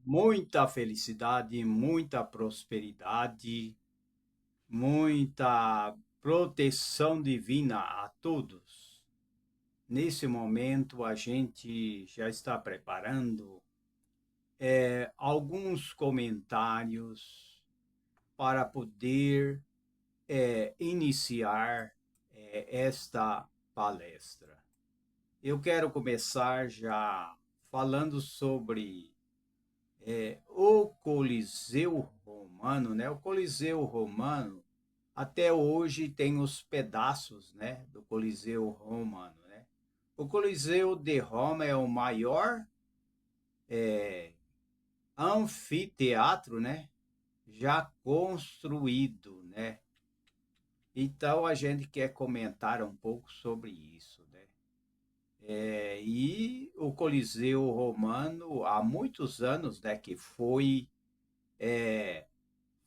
Muita felicidade, muita prosperidade, muita proteção divina a todos. Nesse momento, a gente já está preparando alguns comentários para poder iniciar esta palestra. Eu quero começar já falando sobre o Coliseu Romano, né? O Coliseu Romano até hoje tem os pedaços, né, do Coliseu Romano, né? O Coliseu de Roma é o maior anfiteatro, né, já construído, né? Então a gente quer comentar um pouco sobre isso, né? E o Coliseu Romano há muitos anos, né, que foi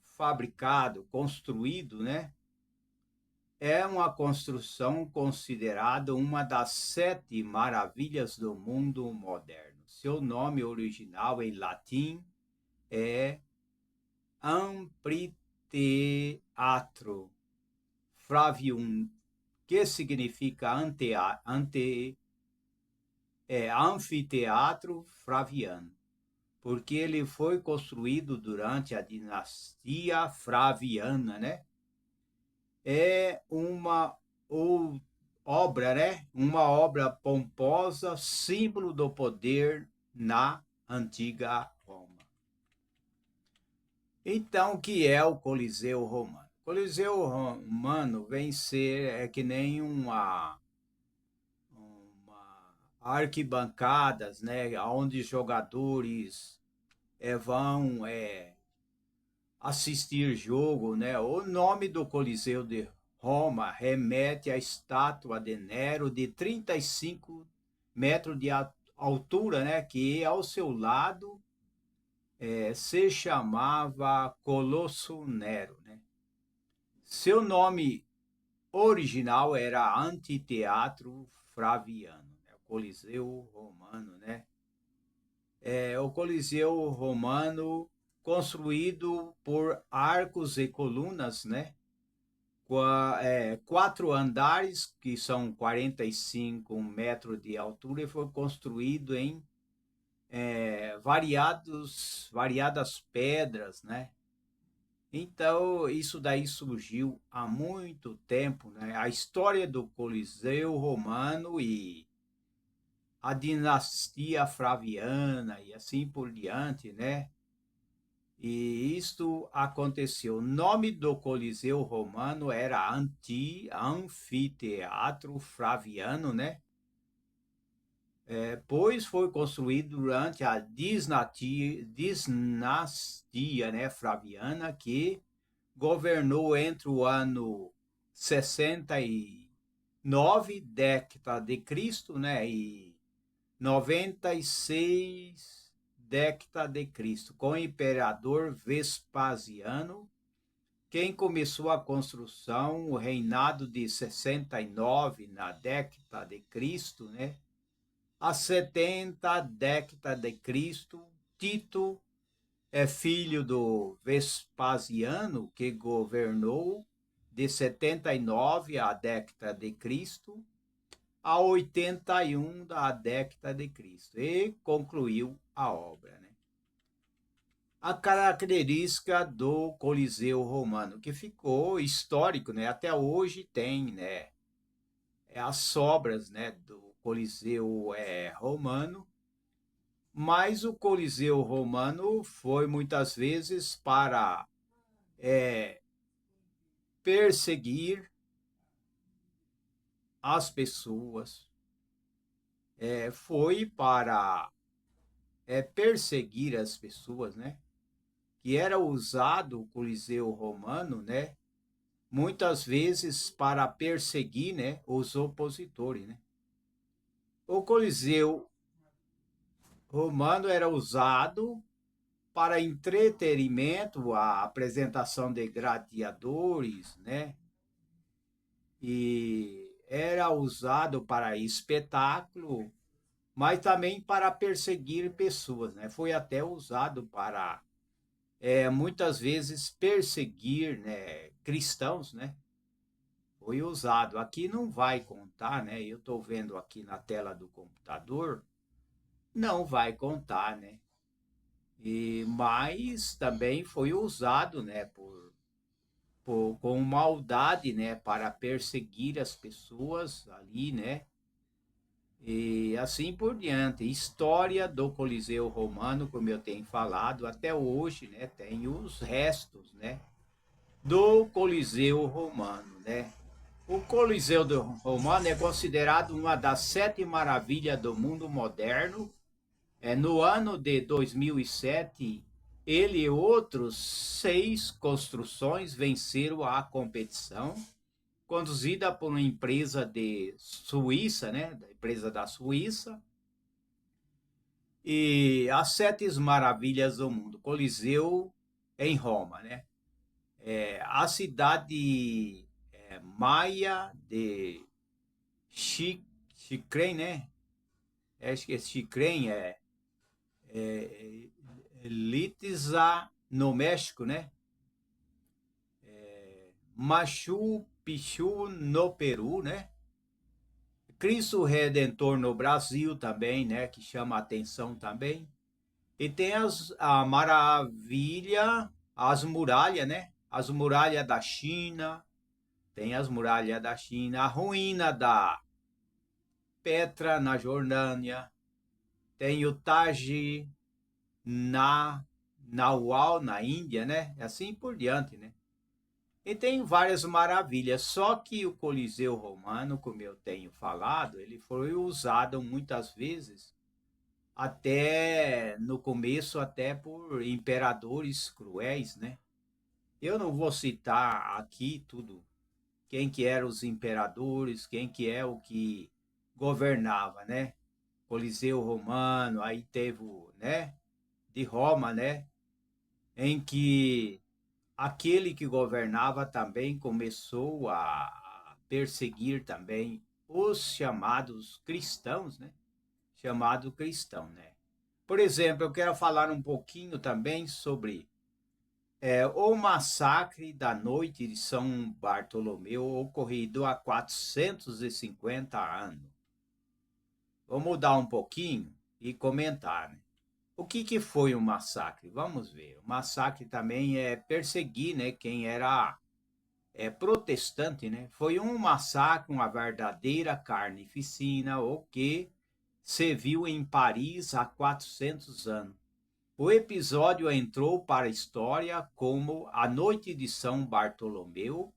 fabricado, construído, né? É uma construção considerada uma das sete maravilhas do mundo moderno. Seu nome original em latim é Amphiteatro Flavium, que significa anfiteatro Flaviano, porque ele foi construído durante a dinastia Flaviana, né? É uma obra, né? Uma obra pomposa, símbolo do poder na antiga Roma. Então, o que é o Coliseu Romano? O Coliseu Romano vem ser que nem uma arquibancadas, né? Onde jogadores vão assistir jogo, né? O nome do Coliseu de Roma remete à estátua de Nero de 35 metros de altura, né? Que ao seu lado se chamava Colosso Nero, né? Seu nome original era Anfiteatro Flaviano, né? O Coliseu Romano, né? O Coliseu Romano construído por arcos e colunas, né? Quatro andares, que são 45 metros de altura, e foi construído em variadas pedras, né? Então, isso daí surgiu há muito tempo, né? A história do Coliseu Romano e a dinastia Flaviana e assim por diante, né? E isto aconteceu. O nome do Coliseu Romano era Anfiteatro Flaviano, né? Pois foi construído durante a dinastia, né, Flaviana, que governou entre o ano 69 década de Cristo, né, e 96 década de Cristo, com o imperador Vespasiano, quem começou a construção, o reinado de 69 na década de Cristo, né? A 70 década de Cristo, Tito é filho do Vespasiano, que governou de 79 à década de Cristo a 81 da década de Cristo e concluiu a obra, né? A característica do Coliseu Romano, que ficou histórico, né? Até hoje tem, né? As sobras, né? Do Coliseu Romano, mas o Coliseu Romano foi muitas vezes para perseguir as pessoas, foi para perseguir as pessoas, né? Que era usado o Coliseu Romano, né? Muitas vezes para perseguir, né, os opositores, né? O Coliseu Romano era usado para entretenimento, a apresentação de gladiadores, né? E era usado para espetáculo mas também para perseguir pessoas, né? Foi até usado para muitas vezes perseguir, né, cristãos, né? Foi usado. Aqui não vai contar, né? Eu estou vendo aqui na tela do computador, não vai contar, né? Mas também foi usado, né, com maldade, né, para perseguir as pessoas ali, né? E assim por diante. História do Coliseu Romano, como eu tenho falado, até hoje, né, tem os restos, né, do Coliseu Romano, né? O Coliseu Romano é considerado uma das 7 maravilhas do mundo moderno. No ano de 2007, ele e outros 6 construções venceram a competição, conduzida por uma empresa de Suíça, né, da empresa da Suíça, e as 7 maravilhas do mundo. Coliseu em Roma, né? A cidade maia de Chicrém, né? Acho que Chicrém é Litza, no México, né? Machu Picchu, no Peru, né? Cristo Redentor no Brasil também, né? Que chama a atenção também. E tem a maravilha, as muralhas, né? As muralhas da China, tem as muralhas da China, a ruína da Petra na Jordânia, tem o Taj na Nawal na Índia, né? E assim por diante, né? E tem várias maravilhas, só que o Coliseu Romano, como eu tenho falado, ele foi usado muitas vezes, até no começo, até por imperadores cruéis, né? Eu não vou citar aqui tudo, quem que eram os imperadores, quem que é o que governava, né? Coliseu Romano, aí teve, né, de Roma, né, em que aquele que governava também começou a perseguir também os chamados cristãos, né? Chamado cristão, né? Por exemplo, eu quero falar um pouquinho também sobre o massacre da noite de São Bartolomeu, ocorrido há 450 anos. Vou mudar um pouquinho e comentar, né? O que foi o massacre? Vamos ver. O massacre também é perseguir, né, quem era protestante, né? Foi um massacre, uma verdadeira carnificina, o que se viu em Paris há 400 anos. O episódio entrou para a história como a Noite de São Bartolomeu,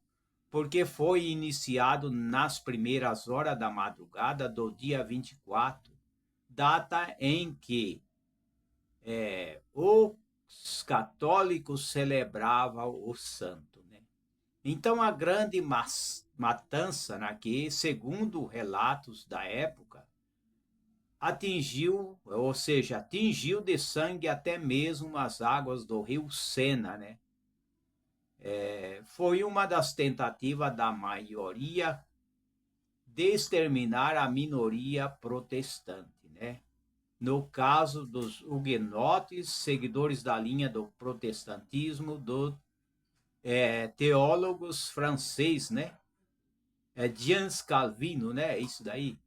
porque foi iniciado nas primeiras horas da madrugada do dia 24, data em que os católicos celebravam o santo, né? Então a grande matança, né, que segundo relatos da época, atingiu, ou seja, atingiu de sangue até mesmo as águas do rio Sena, né? Foi uma das tentativas da maioria de exterminar a minoria protestante, né? No caso dos huguenotes, seguidores da linha do protestantismo, do teólogos francês, né? Jean Calvino, né? Isso daí.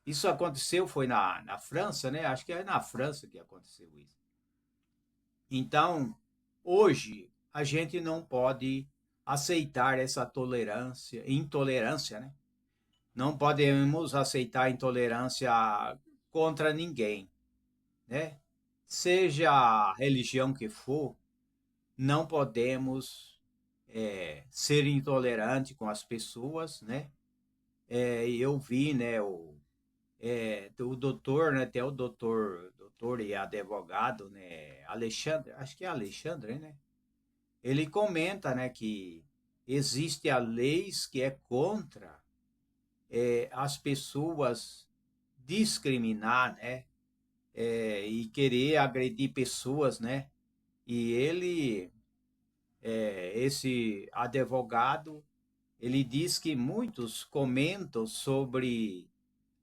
Isso aconteceu, foi na França, né? Acho que é na França que aconteceu isso. Então, hoje, a gente não pode aceitar essa intolerância, né? Não podemos aceitar intolerância contra ninguém, né? Seja a religião que for, não podemos ser intolerante com as pessoas, né? Eu vi, né, o doutor, né, até o doutor e advogado, né, Alexandre, acho que é Alexandre, né? Ele comenta, né, que existe a leis que é contra as pessoas discriminar, né, e querer agredir pessoas, né? E ele, esse advogado, ele diz que muitos comentam sobre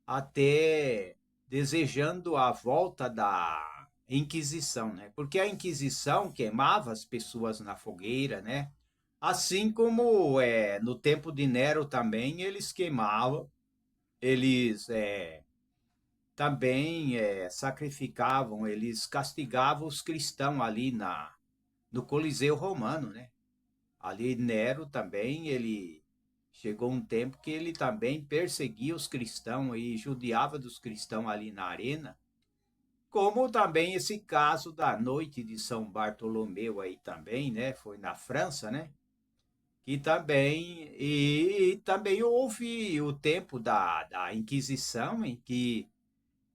até desejando a volta da Inquisição, né? Porque a Inquisição queimava as pessoas na fogueira, né? Assim como no tempo de Nero também eles queimavam, eles também sacrificavam, eles castigavam os cristãos ali no Coliseu Romano, né? Ali Nero também, ele chegou um tempo que ele também perseguia os cristãos e judiava dos cristãos ali na arena, como também esse caso da noite de São Bartolomeu aí também, né? Foi na França, né? Que também, e também houve o tempo da Inquisição, em que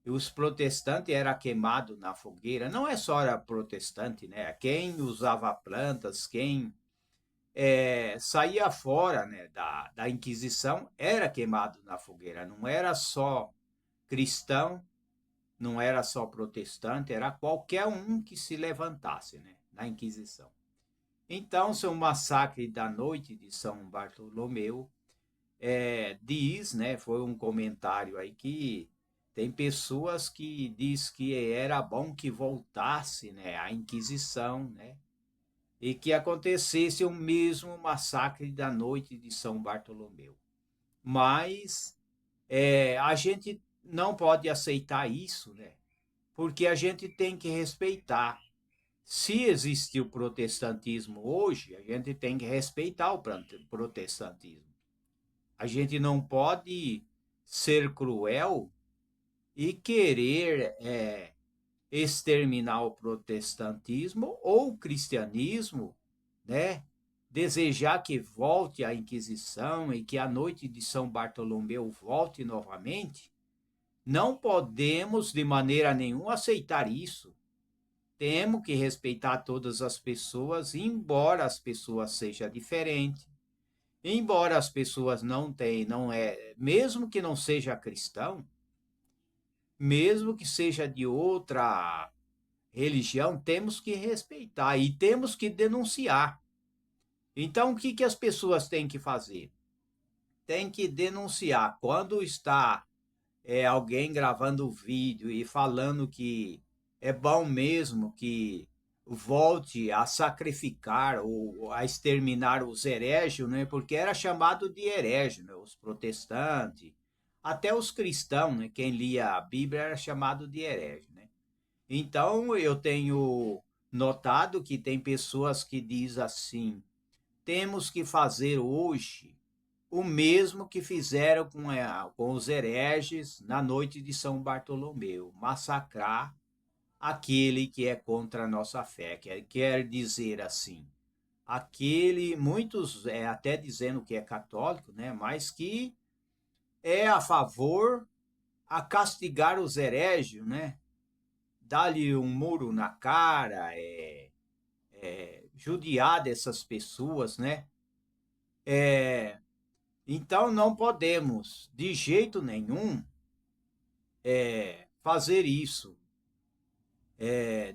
os protestantes eram queimados na fogueira. Não é só era protestante, né? Quem usava plantas, quem saía fora, né, da Inquisição era queimado na fogueira. Não era só cristão, não era só protestante, era qualquer um que se levantasse, né, na Inquisição. Então, seu massacre da noite de São Bartolomeu diz, né, foi um comentário aí que tem pessoas que diz que era bom que voltasse, né, a Inquisição, né, e que acontecesse o mesmo massacre da noite de São Bartolomeu. Mas a gente não pode aceitar isso, né? Porque a gente tem que respeitar. Se existe o protestantismo hoje, a gente tem que respeitar o protestantismo. A gente não pode ser cruel e querer exterminar o protestantismo ou o cristianismo, né? Desejar que volte a Inquisição e que a noite de São Bartolomeu volte novamente, não podemos de maneira nenhuma aceitar isso. Temos que respeitar todas as pessoas, embora as pessoas sejam diferentes, embora as pessoas não tenham, não é, mesmo que não seja cristão, mesmo que seja de outra religião, temos que respeitar e temos que denunciar. Então, o que, que as pessoas têm que fazer? Tem que denunciar. Quando está alguém gravando vídeo e falando que é bom mesmo que volte a sacrificar ou a exterminar os herégios, né? Porque era chamado de herege, né? Os protestantes, até os cristãos, né? Quem lia a Bíblia era chamado de herege, né? Então, eu tenho notado que tem pessoas que dizem assim: temos que fazer hoje o mesmo que fizeram com os hereges na noite de São Bartolomeu, massacrar aquele que é contra a nossa fé. Quer dizer assim, aquele, muitos até dizendo que é católico, né, mas que é a favor a castigar os hereges, né, dar-lhe um muro na cara, judiar dessas pessoas, né? É, então não podemos, de jeito nenhum, fazer isso.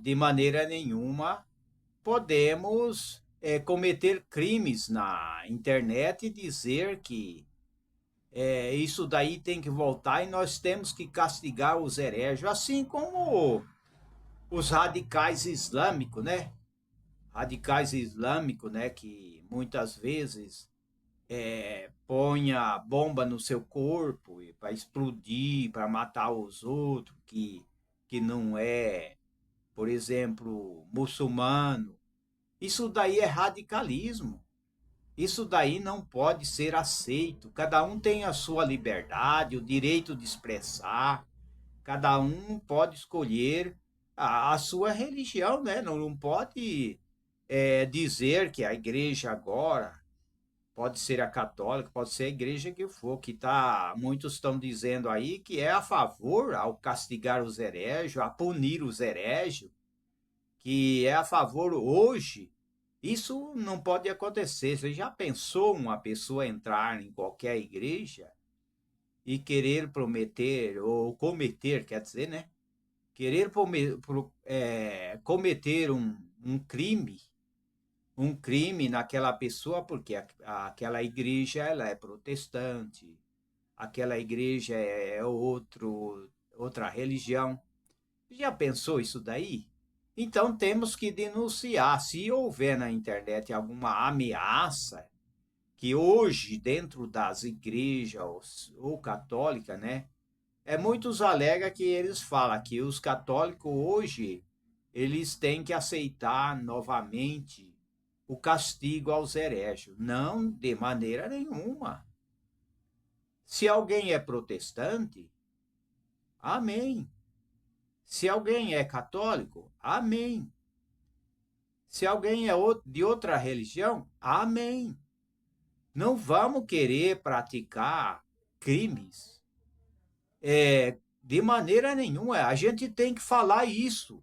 De maneira nenhuma podemos cometer crimes na internet e dizer que isso daí tem que voltar e nós temos que castigar os hereges, assim como os radicais islâmicos, né? Radicais islâmicos, né? Que muitas vezes põe a bomba no seu corpo para explodir, para matar os outros, que não é, por exemplo, muçulmano. Isso daí é radicalismo. Isso daí não pode ser aceito. Cada um tem a sua liberdade, o direito de expressar. Cada um pode escolher a sua religião, né? Não pode dizer que a igreja agora pode ser a católica, pode ser a igreja que for, que tá, muitos estão dizendo aí que é a favor ao castigar os hereges, a punir os hereges, que é a favor hoje. Isso não pode acontecer. Você já pensou uma pessoa entrar em qualquer igreja e querer prometer, ou cometer, quer dizer, né? Querer cometer um crime naquela pessoa, porque aquela igreja ela é protestante, aquela igreja é outra religião. Já pensou isso daí? Então temos que denunciar. Se houver na internet alguma ameaça, que hoje, dentro das igrejas ou católicas, né? Muitos alegam que eles falam que os católicos hoje, eles têm que aceitar novamente o castigo aos hereges. Não, de maneira nenhuma. Se alguém é protestante, amém. Se alguém é católico, amém. Se alguém é de outra religião, amém. Não vamos querer praticar crimes de maneira nenhuma. A gente tem que falar isso.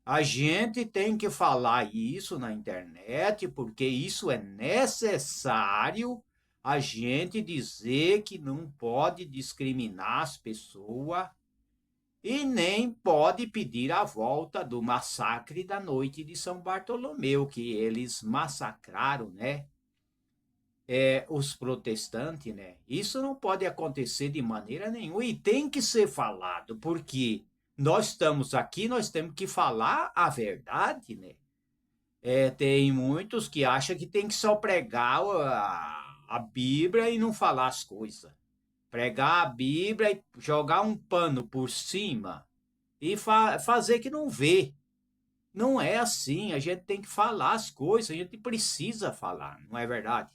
A gente tem que falar isso na internet, porque isso é necessário a gente dizer que não pode discriminar as pessoas e nem pode pedir a volta do massacre da noite de São Bartolomeu, que eles massacraram, né? Os protestantes, né? Isso não pode acontecer de maneira nenhuma e tem que ser falado, porque nós estamos aqui, nós temos que falar a verdade, né? Tem muitos que acham que tem que só pregar a Bíblia e não falar as coisas. Pregar a Bíblia e jogar um pano por cima e fazer que não vê. Não é assim, a gente tem que falar as coisas, a gente precisa falar, não é verdade?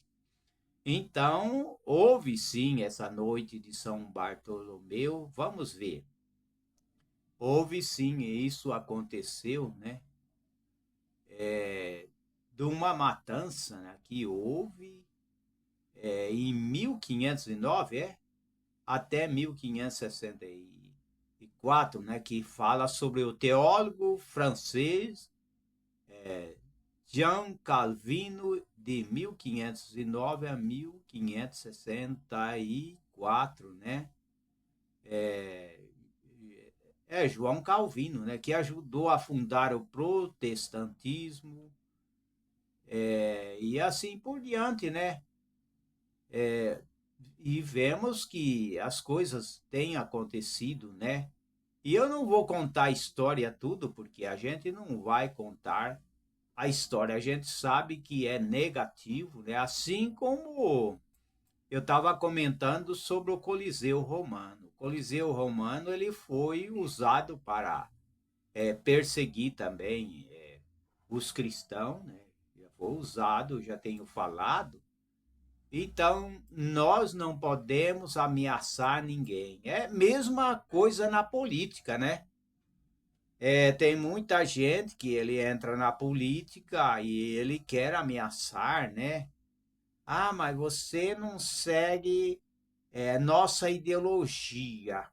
Então, houve sim essa noite de São Bartolomeu, vamos ver. Houve sim, e isso aconteceu, né? De uma matança, né, que houve em 1509, até 1564, né, que fala sobre o teólogo francês Jean Calvino, de 1509 a 1564, né? João Calvino, né, que ajudou a fundar o protestantismo, e assim por diante, né? E vemos que as coisas têm acontecido, né? E eu não vou contar a história tudo, porque a gente não vai contar a história. A gente sabe que é negativo, né? Assim como eu estava comentando sobre o Coliseu Romano. O Coliseu Romano ele foi usado para perseguir também os cristãos, né? Já foi usado, já tenho falado. Então, nós não podemos ameaçar ninguém. É a mesma coisa na política, né? Tem muita gente que ele entra na política e ele quer ameaçar, né? Ah, mas você não segue nossa ideologia.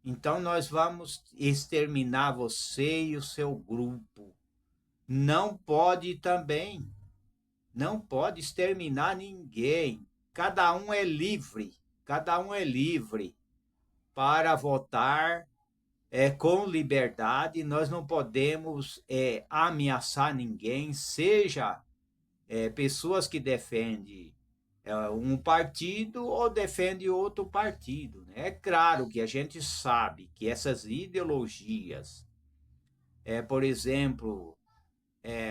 Então nós vamos exterminar você e o seu grupo. Não pode também. Não pode exterminar ninguém. Cada um é livre. Cada um é livre para votar com liberdade. Nós não podemos ameaçar ninguém, seja pessoas que defendem um partido ou defendem outro partido, né? É claro que a gente sabe que essas ideologias, por exemplo,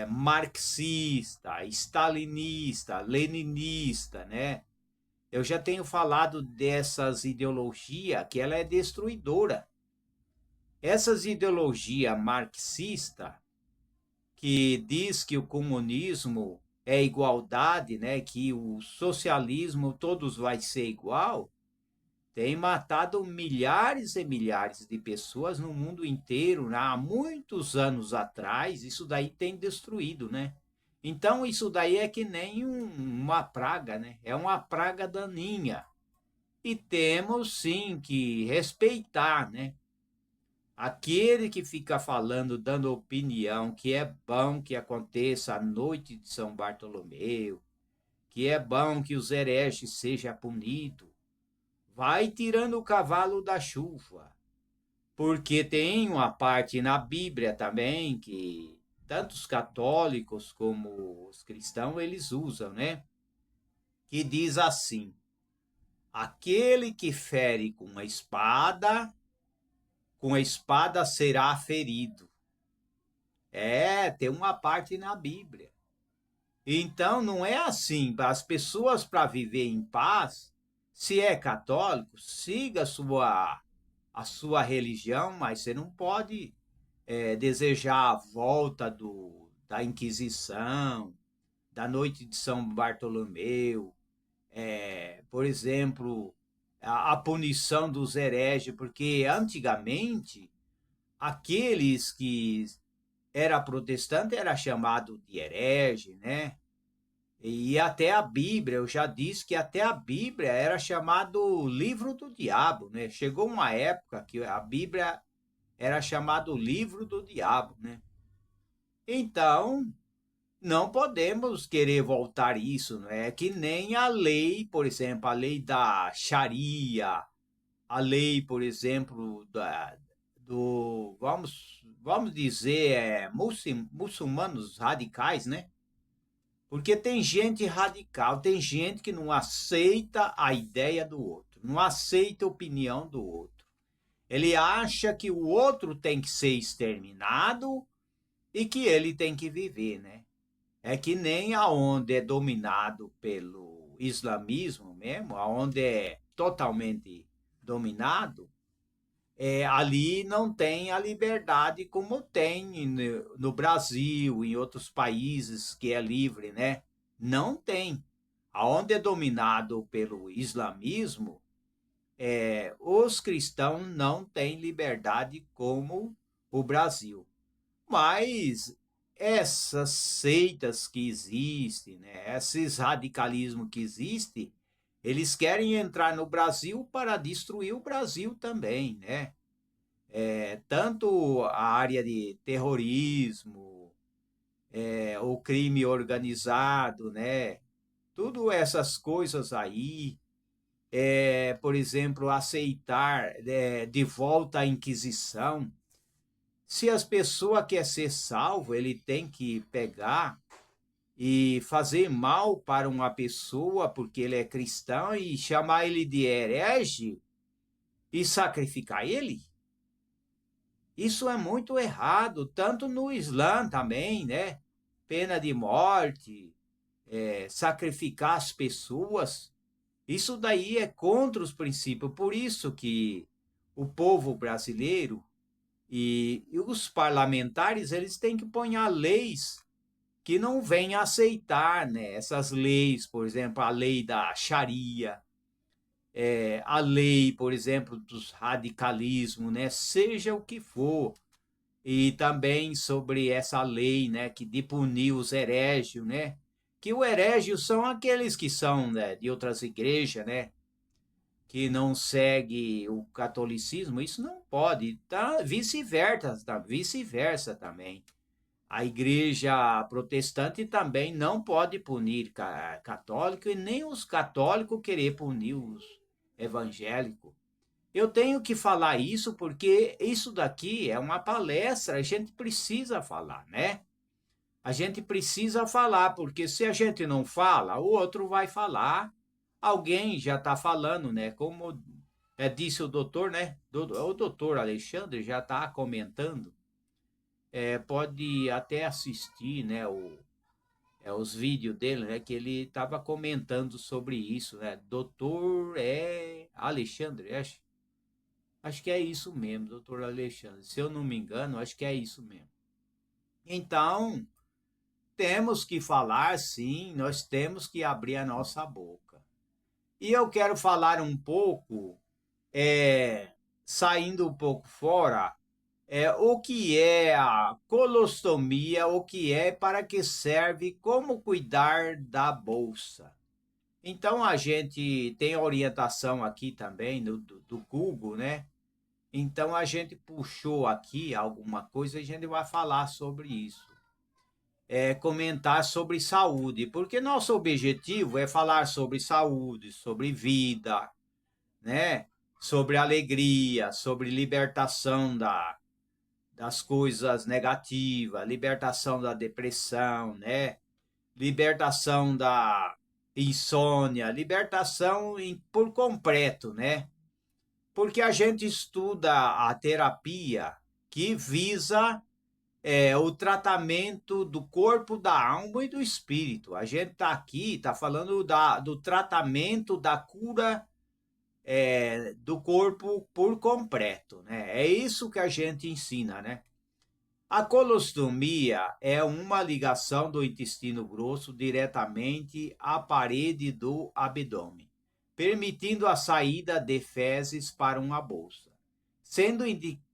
marxista, stalinista, leninista, né? Eu já tenho falado dessas ideologias que ela é destruidora. Essas ideologias marxista que diz que o comunismo é igualdade, né, que o socialismo todos vai ser igual, tem matado milhares e milhares de pessoas no mundo inteiro, né? Há muitos anos atrás, isso daí tem destruído, né? Então isso daí é que nem uma praga, né? É uma praga daninha. E temos sim que respeitar, né? Aquele que fica falando, dando opinião, que é bom que aconteça a noite de São Bartolomeu, que é bom que os hereges sejam punidos, vai tirando o cavalo da chuva. Porque tem uma parte na Bíblia também que tanto os católicos como os cristãos eles usam, né? Que diz assim: aquele que fere com a espada com a espada será ferido. Tem uma parte na Bíblia. Então, não é assim. As pessoas, para viver em paz, se é católico, siga a sua religião, mas você não pode desejar a volta da Inquisição, da noite de São Bartolomeu, por exemplo, a punição dos hereges, porque antigamente aqueles que era protestante era chamado de herege, né? E até a Bíblia, eu já disse que até a Bíblia era chamado livro do diabo, né? Chegou uma época que a Bíblia era chamado livro do diabo, né? Então, não podemos querer voltar isso, não é que nem a lei, por exemplo, a lei da Sharia, a lei, por exemplo, vamos dizer, muçulmanos radicais, né? Porque tem gente radical, tem gente que não aceita a ideia do outro, não aceita a opinião do outro. Ele acha que o outro tem que ser exterminado e que ele tem que viver, né? É que nem aonde é dominado pelo islamismo mesmo, aonde é totalmente dominado, ali não tem a liberdade como tem no Brasil, em outros países que é livre, né? Não tem. Aonde é dominado pelo islamismo, os cristãos não têm liberdade como o Brasil. Mas essas seitas que existem, né, esses radicalismos que existem, eles querem entrar no Brasil para destruir o Brasil também, né? Tanto a área de terrorismo, o crime organizado, né? Tudo essas coisas aí, por exemplo, aceitar de volta a Inquisição. Se as pessoas querem ser salvo, ele tem que pegar e fazer mal para uma pessoa porque ele é cristão e chamar ele de herege e sacrificar ele? Isso é muito errado, tanto no Islã também, né? Pena de morte, sacrificar as pessoas. Isso daí é contra os princípios. Por isso que o povo brasileiro e os parlamentares, eles têm que pôr leis que não venham aceitar, né? Essas leis, por exemplo, a lei da Sharia, a lei, por exemplo, dos radicalismo, né? Seja o que for. E também sobre essa lei, né, que de punir os herégios, né? Que os herégios são aqueles que são, né, de outras igrejas, né? Que não segue o catolicismo, isso não pode, tá? Vice-versa também. A igreja protestante também não pode punir católico e nem os católicos querer punir os evangélicos. Eu tenho que falar isso porque isso daqui é uma palestra, a gente precisa falar, né? A gente precisa falar, porque se a gente não fala, o outro vai falar, alguém já está falando, né? Como disse o doutor, né? O doutor Alexandre já está comentando. Pode até assistir, né? Os vídeos dele, né? Que ele estava comentando sobre isso, né? Doutor Alexandre, acho que é isso mesmo, doutor Alexandre. Se eu não me engano, acho que é isso mesmo. Então, temos que falar sim, nós temos que abrir a nossa boca. E eu quero falar um pouco, saindo um pouco fora, o que é a colostomia, o que é, para que serve, como cuidar da bolsa. Então a gente tem orientação aqui também do Google, né? Então a gente puxou aqui alguma coisa e a gente vai falar sobre isso. Comentar sobre saúde, porque nosso objetivo é falar sobre saúde, sobre vida, né? Sobre alegria, sobre libertação das coisas negativas, libertação da depressão, né? Libertação da insônia, libertação por completo, né? porque a gente estuda a terapia que visa o tratamento do corpo, da alma e do espírito. A gente está aqui, está falando do tratamento, da cura do corpo por completo, né? É isso que a gente ensina, né? A colostomia é uma ligação do intestino grosso diretamente à parede do abdômen, permitindo a saída de fezes para uma bolsa, sendo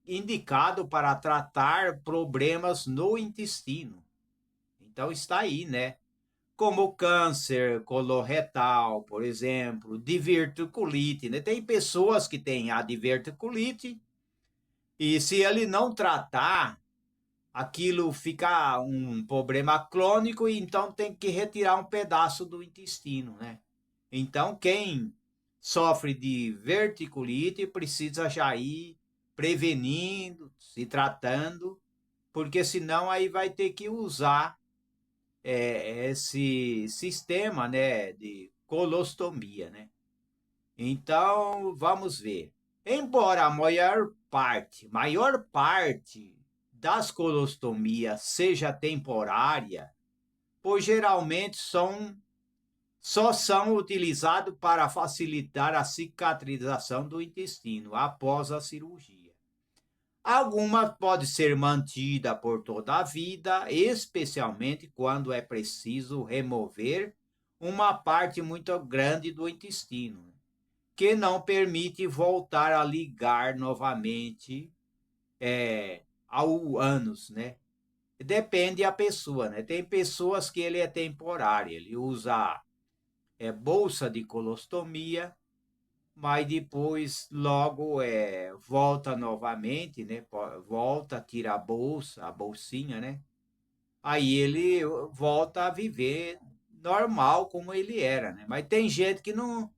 indicado para tratar problemas no intestino. Então está aí, né? Como câncer coloretal, por exemplo, diverticulite, né? Tem pessoas que têm a diverticulite e se ele não tratar, aquilo fica um problema crônico e então tem que retirar um pedaço do intestino, né? Então, quem sofre de verticulite precisa já ir prevenindo, se tratando, porque senão aí vai ter que usar esse sistema, né, de colostomia, né? Então, vamos ver. Embora a maior parte das colostomias seja temporária, pois geralmente só são utilizados para facilitar a cicatrização do intestino após a cirurgia. Alguma pode ser mantida por toda a vida, especialmente quando é preciso remover uma parte muito grande do intestino, que não permite voltar a ligar novamente ao ânus, né? Depende da pessoa, né? Tem pessoas que ele é temporário, ele usa bolsa de colostomia, mas depois logo volta novamente, né? Volta, tira a bolsa, a bolsinha, né? Aí ele volta a viver normal como ele era, né? Mas tem gente que não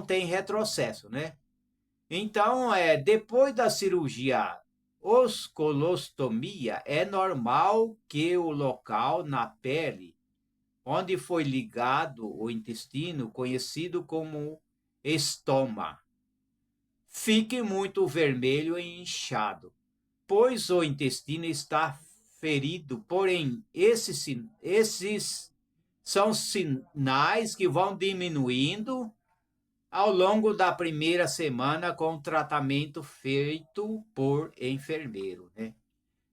tem retrocesso, né? Então, depois da cirurgia oscolostomia, é normal que o local na pele onde foi ligado o intestino, conhecido como estoma, fique muito vermelho e inchado, pois o intestino está ferido. Porém, esses são sinais que vão diminuindo ao longo da primeira semana com o tratamento feito por enfermeiro, né?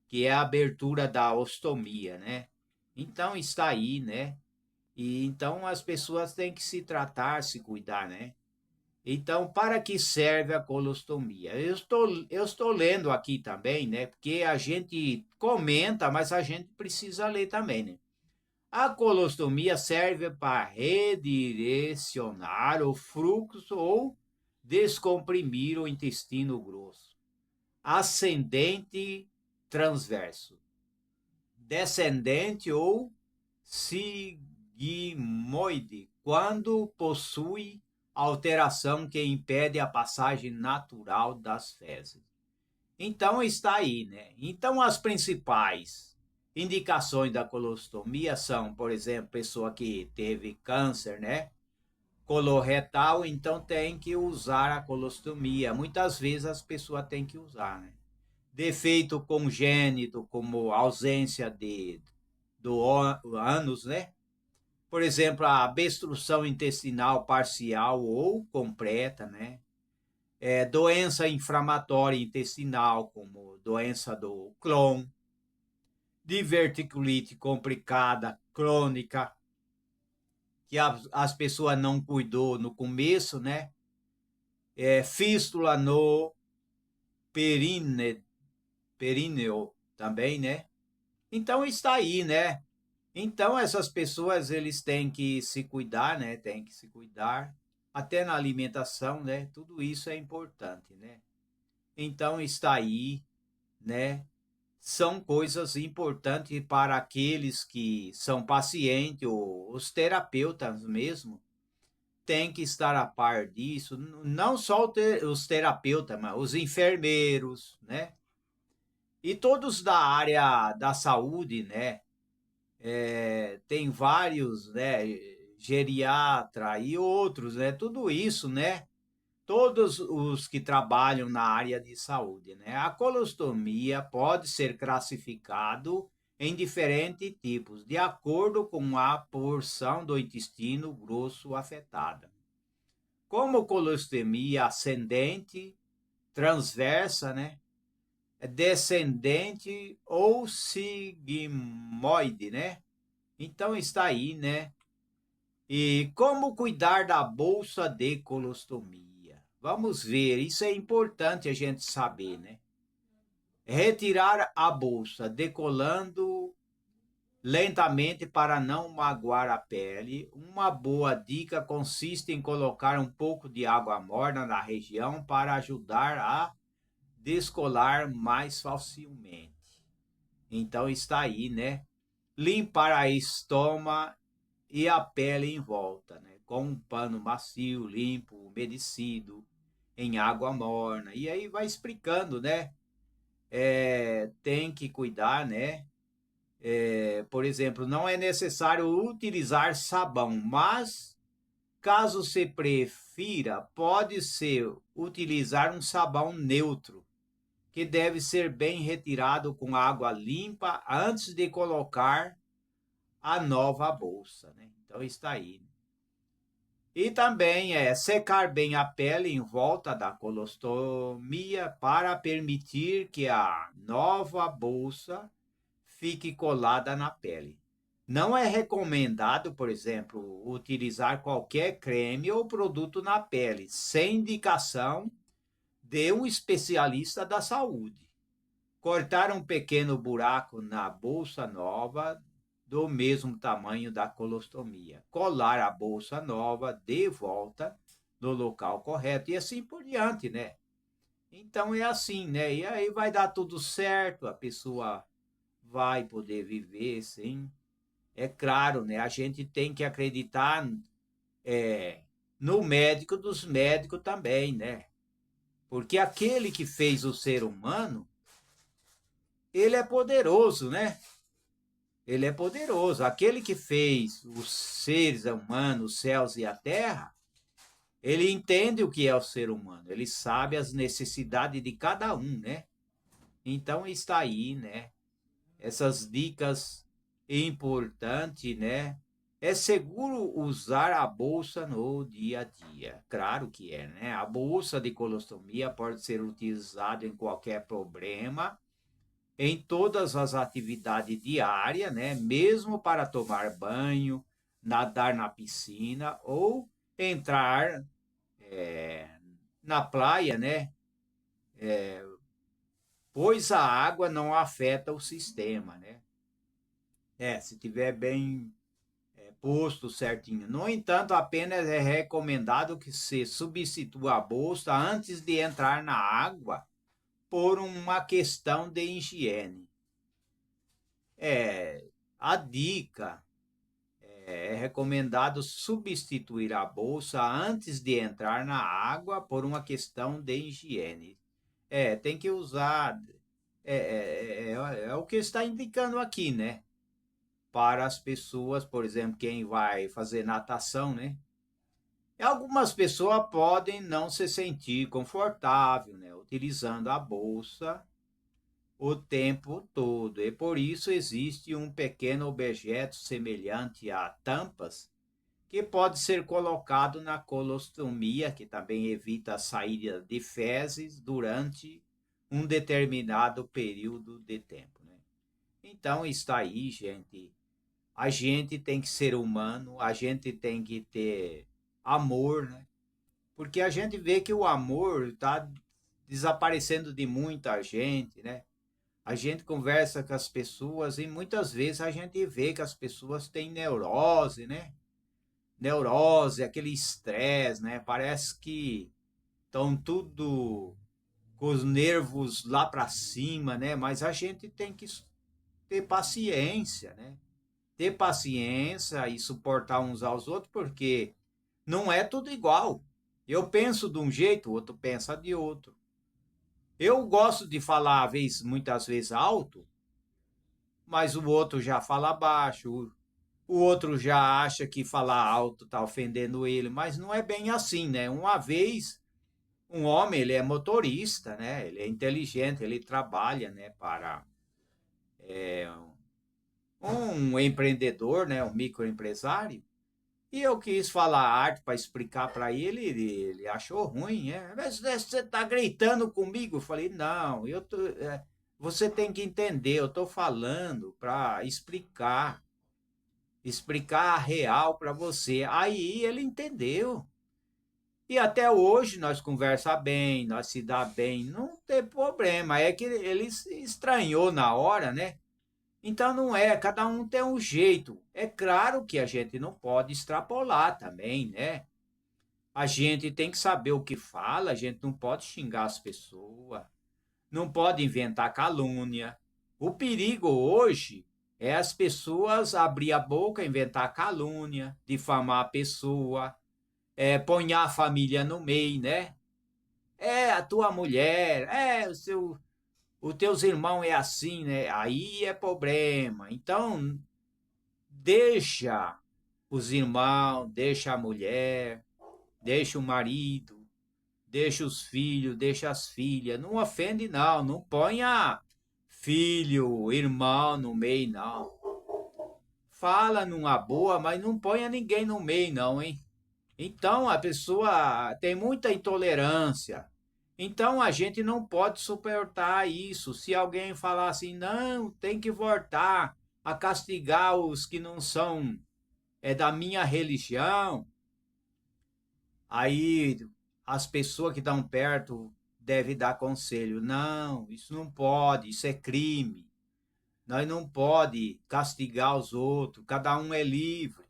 Que é a abertura da ostomia, né? Então está aí, né? E então as pessoas têm que se tratar, se cuidar, né? Então, para que serve a colostomia? Eu estou lendo aqui também, né? Porque a gente comenta, mas a gente precisa ler também, né? A colostomia serve para redirecionar o fluxo ou descomprimir o intestino grosso, ascendente transverso, descendente ou sigmoide, quando possui alteração que impede a passagem natural das fezes. Então está aí, né? Então as principais indicações da colostomia são, por exemplo, pessoa que teve câncer, né? Coloretal, então tem que usar a colostomia. Muitas vezes as pessoas têm que usar, né? Defeito congênito, como ausência do ânus, né? Por exemplo, a obstrução intestinal parcial ou completa, né? Doença inflamatória intestinal, como doença do Crohn, diverticulite complicada, crônica, que as pessoas não cuidou no começo, né? Fístula no períneo também, né? Então está aí, né? Então essas pessoas eles têm que se cuidar, né? Tem que se cuidar até na alimentação, né? Tudo isso é importante, né? Então está aí, né? São coisas importantes para aqueles que são pacientes, ou os terapeutas mesmo, têm que estar a par disso, não só os terapeutas, mas os enfermeiros, né? E todos da área da saúde, né? Tem vários, né? Geriatra e outros, né? Tudo isso, né? todos os que trabalham na área de saúde, né? A colostomia pode ser classificado em diferentes tipos, de acordo com a porção do intestino grosso afetada. Como colostomia ascendente, transversa, né? Descendente ou sigmoide, né? Então está aí, né? E como cuidar da bolsa de colostomia? Vamos ver, isso é importante a gente saber, né? Retirar a bolsa, decolando lentamente para não magoar a pele. Uma boa dica consiste em colocar um pouco de água morna na região para ajudar a descolar mais facilmente. Então está aí, né? Limpar a estômago e a pele em volta, né? Com um pano macio, limpo, umedecido, em água morna. E aí vai explicando, né? Tem que cuidar, né? Por exemplo, não é necessário utilizar sabão, mas caso se prefira, pode ser utilizar um sabão neutro, que deve ser bem retirado com água limpa antes de colocar a nova bolsa, né? Então está aí. E também secar bem a pele em volta da colostomia para permitir que a nova bolsa fique colada na pele. Não é recomendado, por exemplo, utilizar qualquer creme ou produto na pele sem indicação de um especialista da saúde. Cortar um pequeno buraco na bolsa nova do mesmo tamanho da colostomia. Colar a bolsa nova de volta no local correto e assim por diante, né? Então é assim, né? E aí vai dar tudo certo, a pessoa vai poder viver, sim. É claro, né? A gente tem que acreditar no médico dos médicos também, né? Porque aquele que fez o ser humano, ele é poderoso, né? Ele é poderoso. Aquele que fez os seres humanos, os céus e a terra, ele entende o que é o ser humano. Ele sabe as necessidades de cada um, né? Então está aí, né? Essas dicas importantes, né? É seguro usar a bolsa no dia a dia? Claro que é, né? A bolsa de colostomia pode ser utilizada em qualquer problema, em todas as atividades diárias, né? Mesmo para tomar banho, nadar na piscina ou entrar na praia, né? Pois a água não afeta o sistema, né? Se tiver bem posto certinho. No entanto, apenas é recomendado que se substitua a bolsa antes de entrar na água por uma questão de higiene. A dica é recomendado substituir a bolsa antes de entrar na água por uma questão de higiene. Tem que usar. É o que está indicando aqui, né? Para as pessoas, por exemplo, quem vai fazer natação, né? E algumas pessoas podem não se sentir confortável, né? Utilizando a bolsa o tempo todo. E por isso existe um pequeno objeto semelhante a tampas que pode ser colocado na colostomia, que também evita a saída de fezes durante um determinado período de tempo, né? Então está aí, gente. A gente tem que ser humano, a gente tem que ter amor, né? Porque a gente vê que o amor está desaparecendo de muita gente, né? A gente conversa com as pessoas e muitas vezes a gente vê que as pessoas têm neurose, né? Neurose, aquele estresse, né? Parece que estão tudo com os nervos lá para cima, né? Mas a gente tem que ter paciência, né? Ter paciência e suportar uns aos outros, porque não é tudo igual. Eu penso de um jeito, o outro pensa de outro. Eu gosto de falar muitas vezes alto, mas o outro já fala baixo. O outro já acha que falar alto está ofendendo ele, mas não é bem assim, né? Uma vez Um homem, ele é motorista, né? Ele é inteligente, ele trabalha, né, para um empreendedor, né, um microempresário. E eu quis falar arte para explicar para ele, ele achou ruim, Mas você está gritando comigo? Eu falei, não, você tem que entender, eu estou falando para explicar a real para você. Aí ele entendeu. E até hoje nós conversa bem, nós se dá bem, não tem problema. É que ele se estranhou na hora, né? Então não é, cada um tem um jeito. É claro que a gente não pode extrapolar também, né? A gente tem que saber o que fala, a gente não pode xingar as pessoas, não pode inventar calúnia. O perigo hoje é as pessoas abrir a boca, inventar calúnia, difamar a pessoa, pôr a família no meio, né? É a tua mulher, os teus irmãos é assim, né? Aí é problema. Então, deixa os irmãos, deixa a mulher, deixa o marido, deixa os filhos, deixa as filhas. Não ofende, não. Não ponha filho, irmão no meio, não. Fala numa boa, mas não ponha ninguém no meio, não, hein? Então a pessoa tem muita intolerância. Então a gente não pode suportar isso. Se alguém falar assim, não, tem que voltar a castigar os que não são da minha religião, aí as pessoas que estão perto devem dar conselho. Não, isso não pode, isso é crime. Nós não pode castigar os outros, cada um é livre.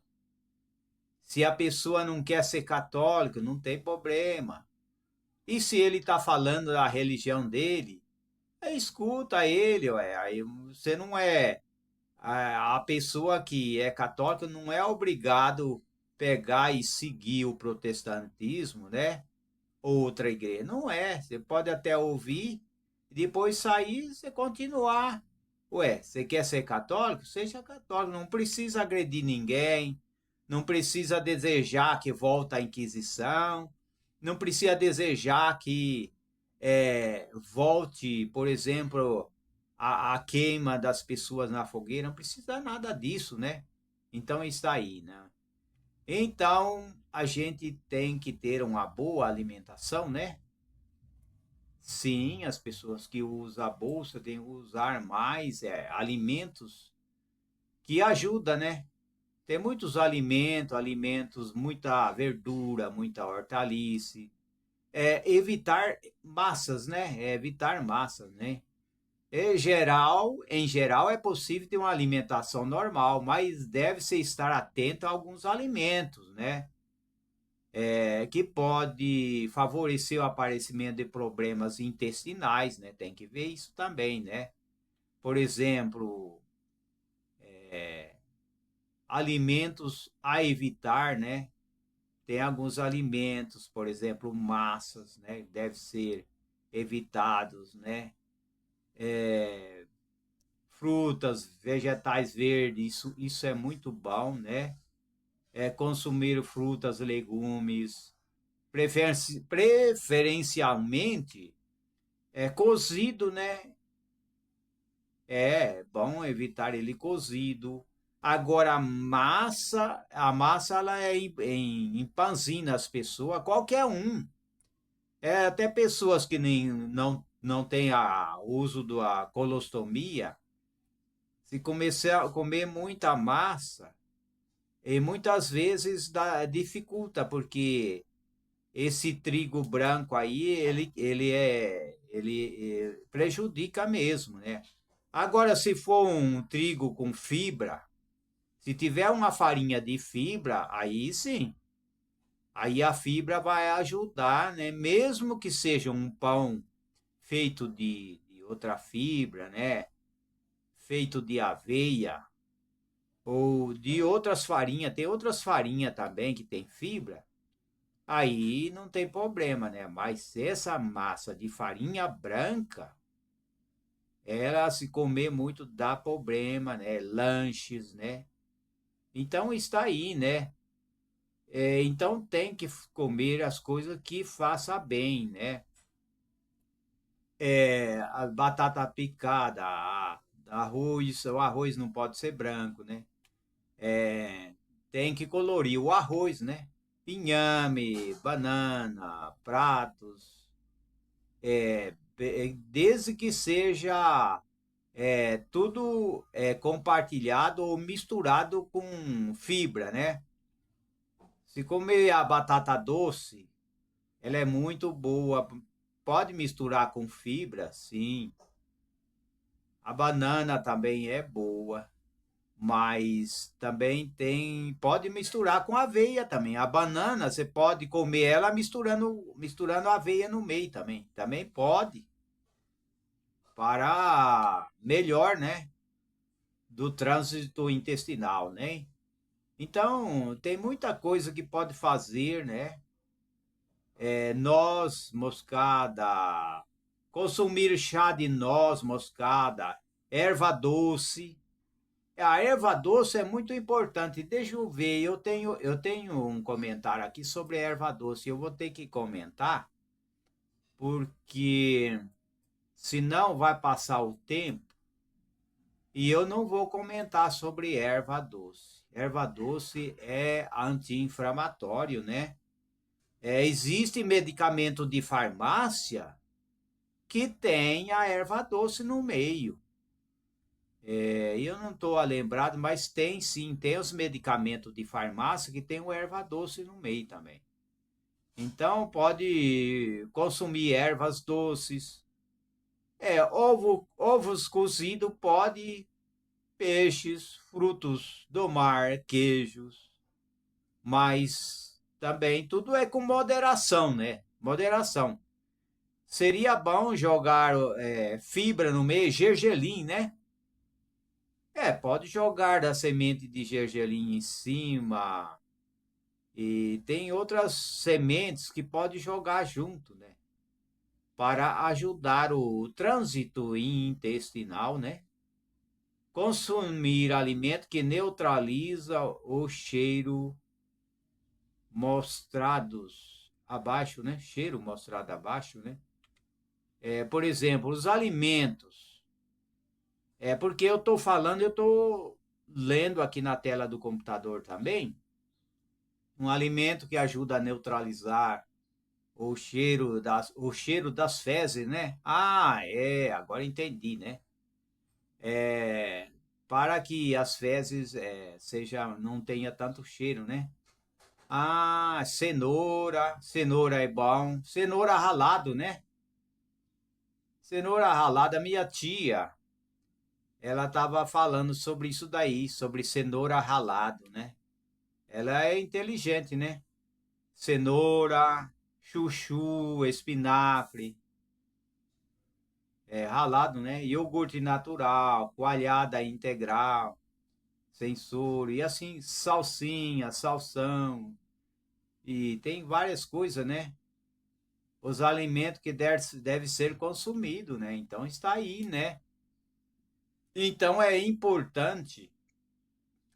Se a pessoa não quer ser católica, não tem problema. E se ele está falando da religião dele, escuta ele, ué. Aí você não é. A pessoa que é católica não é obrigado pegar e seguir o protestantismo, né? Outra igreja. Não é. Você pode até ouvir, depois sair e você continuar. Ué, você quer ser católico? Seja católico. Não precisa agredir ninguém. Não precisa desejar que volte a Inquisição. Não precisa desejar que volte, por exemplo, a queima das pessoas na fogueira. Não precisa nada disso, né? Então está aí, né? Então a gente tem que ter uma boa alimentação, né? Sim, as pessoas que usam a bolsa têm que usar mais alimentos que ajudam, né? Tem muitos alimentos, muita verdura, muita hortaliça. Evitar massas, né? Evitar massas, né? Em geral, é possível ter uma alimentação normal, mas deve-se estar atento a alguns alimentos, né? Que pode favorecer o aparecimento de problemas intestinais, né? Tem que ver isso também, né? Por exemplo, alimentos a evitar, né? Tem alguns alimentos, por exemplo, massas, né? Deve ser evitados, né? Frutas, vegetais verdes, isso é muito bom, né? Consumir frutas, legumes, preferencialmente cozido, né? É bom evitar ele cozido. Agora a massa ela é em panzina as pessoas, qualquer um. Até pessoas que nem, não têm o uso da colostomia, se começar a comer muita massa, e muitas vezes dificulta, porque esse trigo branco aí, ele prejudica mesmo, né? Agora, se for um trigo com fibra, se tiver uma farinha de fibra, aí sim. Aí a fibra vai ajudar, né? Mesmo que seja um pão feito de outra fibra, né? Feito de aveia ou de outras farinhas, tem outras farinhas também que tem fibra, aí não tem problema, né? Mas essa massa de farinha branca, ela se comer muito dá problema, né? Lanches, né? Então está aí, né? Então tem que comer as coisas que faça bem, né? A batata picada, arroz, o arroz não pode ser branco, né? É, tem que colorir o arroz, né? Inhame, banana, pratos, desde que seja tudo compartilhado ou misturado com fibra, né? Se comer a batata doce, ela é muito boa. Pode misturar com fibra, sim. A banana também é boa, mas também pode misturar com aveia também. A banana você pode comer ela misturando aveia no meio também. Também pode para melhor, né, do trânsito intestinal, né? Então, tem muita coisa que pode fazer, né? Noz moscada, consumir chá de noz moscada, erva doce. A erva doce é muito importante. Deixa eu ver, eu tenho um comentário aqui sobre erva doce. Eu vou ter que comentar, porque senão vai passar o tempo e eu não vou comentar sobre erva doce. Erva doce é anti-inflamatório, né? Existe medicamento de farmácia que tem a erva doce no meio. Eu não estou lembrado, mas tem sim, tem os medicamentos de farmácia que tem o erva doce no meio também. Então pode consumir ervas doces. Ovos cozidos pode, peixes, frutos do mar, queijos, mas também tudo é com moderação, né? Moderação. Seria bom jogar fibra no meio, gergelim, né? Pode jogar da semente de gergelim em cima. E tem outras sementes que pode jogar junto, né? Para ajudar o trânsito intestinal, né? Consumir alimento que neutraliza o cheiro mostrados abaixo, né? Cheiro mostrado abaixo, né? Por exemplo, os alimentos. Porque eu estou falando, eu estou lendo aqui na tela do computador também. Um alimento que ajuda a neutralizar o cheiro das fezes, né? Agora entendi, né? É, para que as fezes não tenha tanto cheiro, né? Cenoura é bom, cenoura ralado, né? Cenoura ralada, minha tia, ela estava falando sobre isso daí, sobre cenoura ralado, né? Ela é inteligente, né? Cenoura, chuchu, espinafre, ralado, né? Iogurte natural, coalhada integral, sem soro, e assim, salsinha, salsão, e tem várias coisas, né? Os alimentos que deve ser consumido, né? Então está aí, né? Então é importante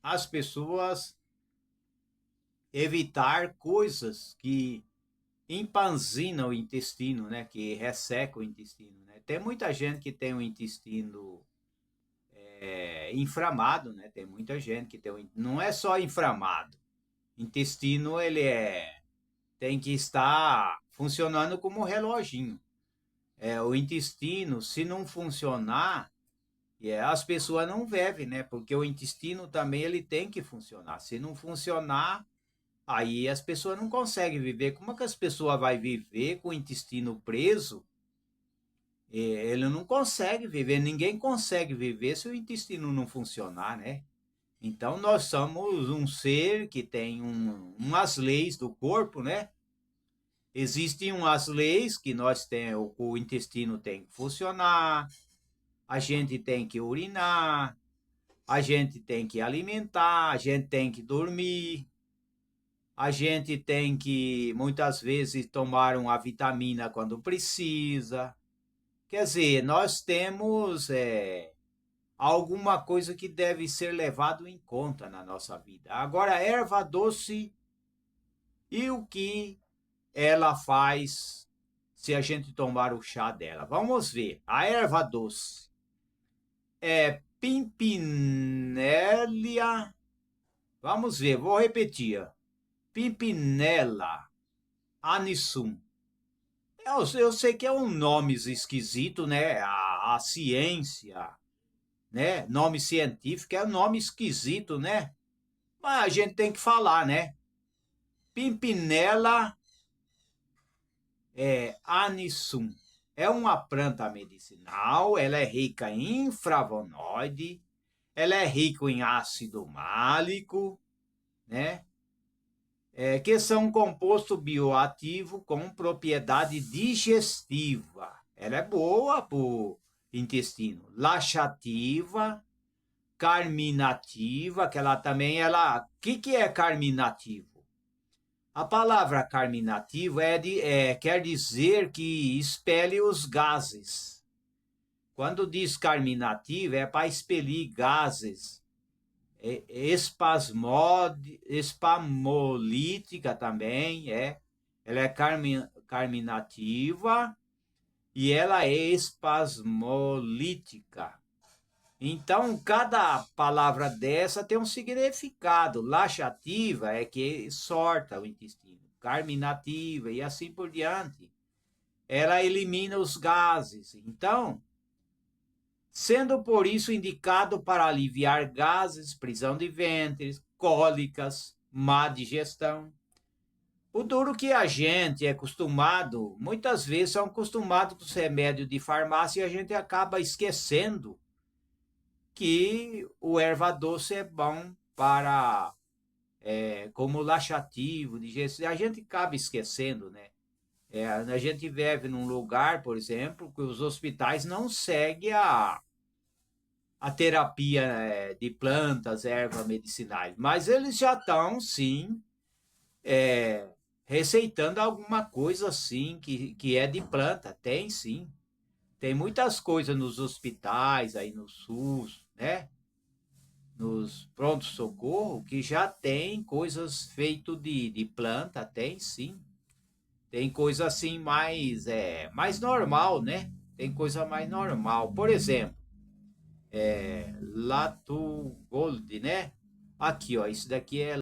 as pessoas evitar coisas que empanzinam o intestino, né? Que resseca o intestino, né? Tem muita gente que tem o intestino inflamado, né? Tem muita gente que não é só inflamado. Intestino tem que estar funcionando como um reloginho. O intestino, se não funcionar, as pessoas não vivem, né? Porque o intestino também ele tem que funcionar. Se não funcionar, aí as pessoas não conseguem viver. Como é que as pessoas vão viver com o intestino preso? Ele não consegue viver, ninguém consegue viver se o intestino não funcionar, né? Então nós somos um ser que tem umas leis do corpo, né? Existem umas leis que nós temos, o intestino tem que funcionar, a gente tem que urinar, a gente tem que alimentar, a gente tem que dormir, a gente tem que muitas vezes tomar uma vitamina quando precisa. Quer dizer, nós temos alguma coisa que deve ser levado em conta na nossa vida. Agora, erva doce e o que ela faz se a gente tomar o chá dela. Vamos ver. A erva doce é Pimpinella. Vamos ver, vou repetir. Pimpinella anissum. Eu sei que é um nome esquisito, né? A ciência, né? Nome científico é um nome esquisito, né? Mas a gente tem que falar, né? Pimpinella anissum. É uma planta medicinal, ela é rica em flavonoide, ela é rica em ácido málico, né? Que são um composto bioativo com propriedade digestiva. Ela é boa para o intestino. Laxativa, carminativa, que ela também, ela... O que é carminativo? A palavra carminativo quer dizer que expele os gases. Quando diz carminativo, é para expelir gases. Espasmolítica também, ela é carminativa e ela é espasmolítica. Então, cada palavra dessa tem um significado. Laxativa é que sorta o intestino, carminativa e assim por diante. Ela elimina os gases. Então, sendo por isso indicado para aliviar gases, prisão de ventre, cólicas, má digestão. O duro que a gente é acostumado, muitas vezes são acostumados com os remédios de farmácia e a gente acaba esquecendo que o erva doce é bom para, como laxativo, digestivo. A gente acaba esquecendo, né? A gente vive num lugar, por exemplo, que os hospitais não seguem a terapia de plantas, ervas medicinais, mas eles já estão, sim, receitando alguma coisa assim que é de planta. Tem sim. Tem muitas coisas nos hospitais, aí no SUS, né? Nos pronto-socorro, que já tem coisas feitas de planta, tem sim. Tem coisa assim mais normal, né? Tem coisa mais normal. Por exemplo, Lato Gold, né? Aqui, ó, isso daqui é